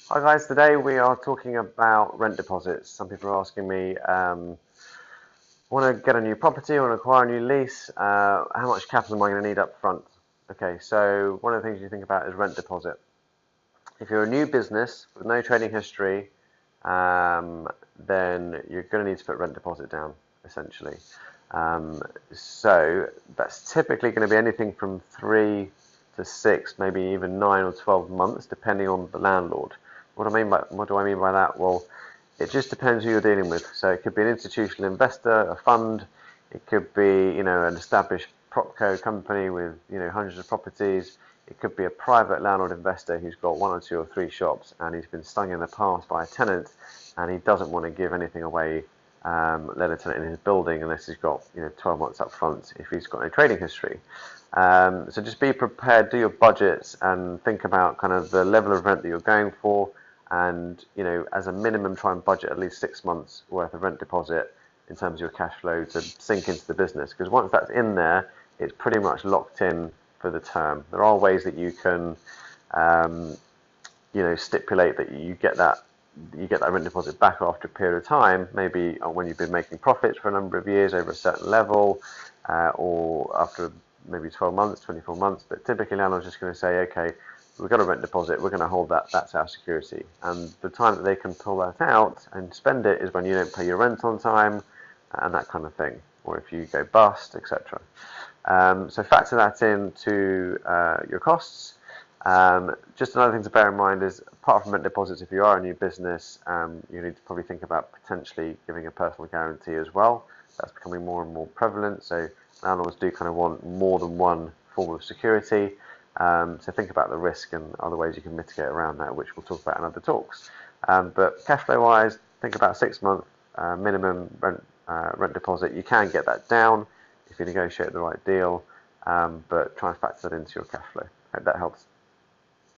Hi guys, today we are talking about rent deposits. Some people are asking me, want to get a new property, want to acquire a new lease, how much capital am I going to need up front? Okay, so one of the things you think about is rent deposit. If you're a new business with no trading history, then you're going to need to put rent deposit down, essentially. So that's typically going to be anything from 3 to 6, maybe even 9 or 12 months, depending on the landlord. What do I mean by that? Well, it just depends who you're dealing with. So it could be an institutional investor, a fund. It could be, an established propco company with, hundreds of properties. It could be a private landlord investor who's got 1 or 2 or 3 shops and he's been stung in the past by a tenant and he doesn't want to give anything away, let a tenant in his building unless he's got 12 months up front if he's got no trading history. So just be prepared, do your budgets and think about kind of the level of rent that you're going for, and as a minimum try and budget at least 6 months worth of rent deposit in terms of your cash flow to sink into the business, because once that's in there it's pretty much locked in for the term. There are ways that you can stipulate that you get that rent deposit back after a period of time, maybe when you've been making profits for a number of years over a certain level, or after maybe 12 months, 24 months. But typically landlords are just going to say, okay, we've got a rent deposit, we're going to hold that, that's our security. And the time that they can pull that out and spend it is when you don't pay your rent on time and that kind of thing, or if you go bust, etc. So factor that into your costs. Just another thing to bear in mind is, apart from rent deposits, if you are a new business, you need to probably think about potentially giving a personal guarantee as well. That's becoming more and more prevalent, so landlords do kind of want more than one form of security. So think about the risk and other ways you can mitigate around that, which we'll talk about in other talks. But cash flow wise, think about 6 month minimum rent deposit. You can get that down if you negotiate the right deal, but try and factor that into your cash flow. I hope that helps.